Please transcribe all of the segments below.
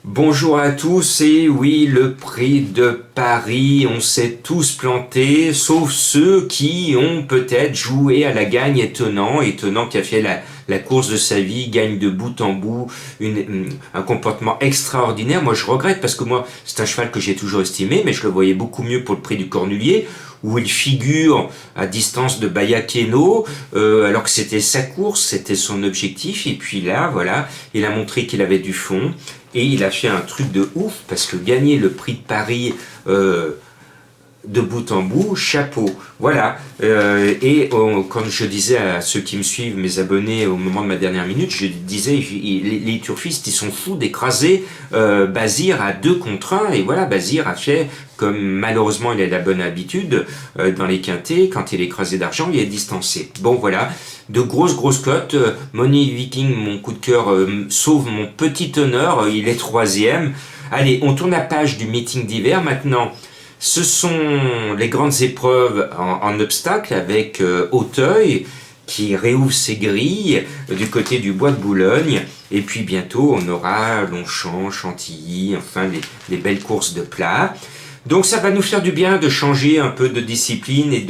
Bonjour à tous, et oui, le prix de Paris, on s'est tous plantés, sauf ceux qui ont peut-être joué à la gagne étonnant qui a fait la course de sa vie, gagne de bout en bout, un comportement extraordinaire. Moi je regrette parce que moi c'est un cheval que j'ai toujours estimé, mais je le voyais beaucoup mieux pour le prix du Cornulier, où il figure à distance de Bayakeno, alors que c'était sa course, c'était son objectif, et puis là, voilà, il a montré qu'il avait du fond. Et il a fait un truc de ouf, parce que gagner le prix de Paris de bout en bout, chapeau. Voilà. Quand je disais à ceux qui me suivent, mes abonnés, au moment de ma dernière minute, je disais, les turfistes, ils sont fous d'écraser Bazir à 2 contre 1. Et voilà, Bazir a fait, comme malheureusement il a la bonne habitude, dans les quintés, quand il est écrasé d'argent, il est distancé. Bon, voilà. De grosses cotes. Money Viking, mon coup de cœur, sauve mon petit honneur, il est 3e. Allez, on tourne la page du meeting d'hiver maintenant. Ce sont les grandes épreuves en obstacle avec Auteuil qui réouvre ses grilles du côté du Bois de Boulogne. Et puis bientôt, on aura Longchamp, Chantilly, enfin les belles courses de plat. Donc ça va nous faire du bien de changer un peu de discipline et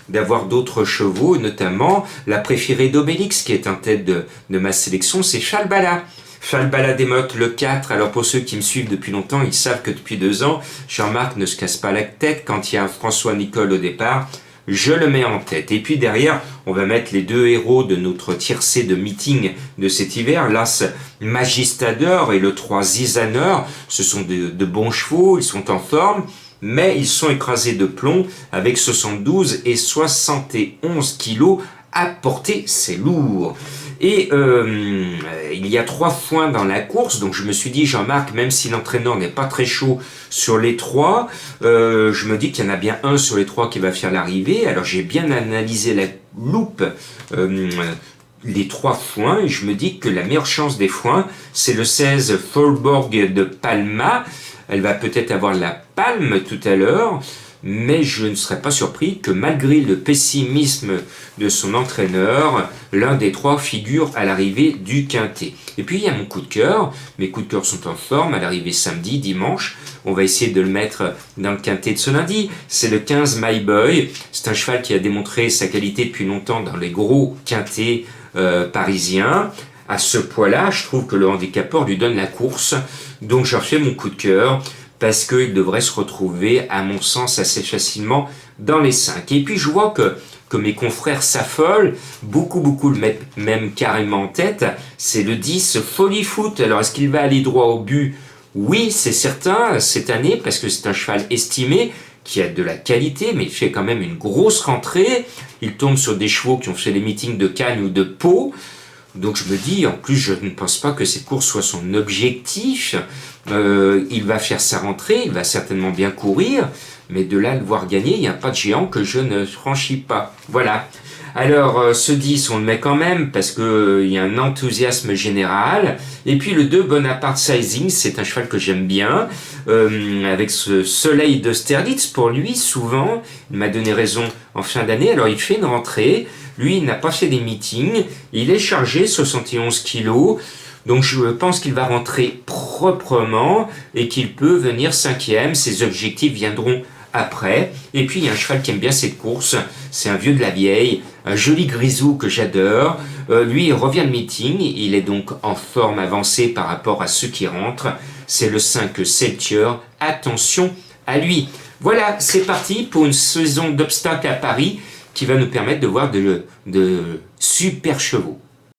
d'avoir d'autres chevaux, notamment la préférée d'Obélix qui est en tête de ma sélection, c'est Falbala. Falbala démote le 4. Alors pour ceux qui me suivent depuis longtemps, ils savent que depuis 2 ans, Jean-Marc ne se casse pas la tête quand il y a François Nicole au départ. Je le mets en tête. Et puis derrière, on va mettre les 2 héros de notre tiercé de meeting de cet hiver. L'As Magistador et le 3 Zizanor. Ce sont de bons chevaux, ils sont en forme, mais ils sont écrasés de plomb avec 72 et 71 kilos à porter, c'est lourd. Et il y a 3 foins dans la course, donc je me suis dit, Jean-Marc, même si l'entraîneur n'est pas très chaud sur les 3, je me dis qu'il y en a bien un sur les 3 qui va faire l'arrivée. Alors j'ai bien analysé la loupe, les 3 foins, et je me dis que la meilleure chance des foins, c'est le 16 Fallborg de Palma. Elle va peut-être avoir la palme tout à l'heure, mais je ne serais pas surpris que malgré le pessimisme de son entraîneur, l'un des 3 figure à l'arrivée du quintet. Et puis il y a mon coup de cœur, mes coups de cœur sont en forme à l'arrivée samedi, dimanche, on va essayer de le mettre dans le quintet de ce lundi, c'est le 15 My Boy, c'est un cheval qui a démontré sa qualité depuis longtemps dans les gros quintets parisiens. À ce poids-là, je trouve que le handicapeur lui donne la course, donc j'en fais mon coup de cœur, parce qu'il devrait se retrouver, à mon sens, assez facilement dans les 5. Et puis je vois que mes confrères s'affolent, beaucoup le mettent même carrément en tête, c'est le 10 Folly Foot. Alors est-ce qu'il va aller droit au but? Oui, c'est certain, cette année, parce que c'est un cheval estimé, qui a de la qualité, mais il fait quand même une grosse rentrée, il tombe sur des chevaux qui ont fait les meetings de Cannes ou de Pau. Donc je me dis, en plus je ne pense pas que cette course soit son objectif, il va faire sa rentrée, il va certainement bien courir, mais de là le voir gagner, il n'y a pas de géant que je ne franchis pas. Voilà. Alors ce 10 on le met quand même parce que il y a un enthousiasme général. Et puis le 2 Bonaparte Sizing, c'est un cheval que j'aime bien, avec ce soleil d'Austerlitz pour lui souvent, il m'a donné raison en fin d'année. Alors il fait une rentrée, lui il n'a pas fait des meetings, il est chargé 71 kilos. Donc je pense qu'il va rentrer proprement et qu'il peut venir 5e. Ses objectifs viendront après. Et puis il y a un cheval qui aime bien cette course, c'est un vieux de la vieille, un joli grisou que j'adore. Lui il revient de meeting, il est donc en forme avancée par rapport à ceux qui rentrent. C'est le 5 Seltier, attention à lui. Voilà, c'est parti pour une saison d'obstacles à Paris qui va nous permettre de voir de super chevaux.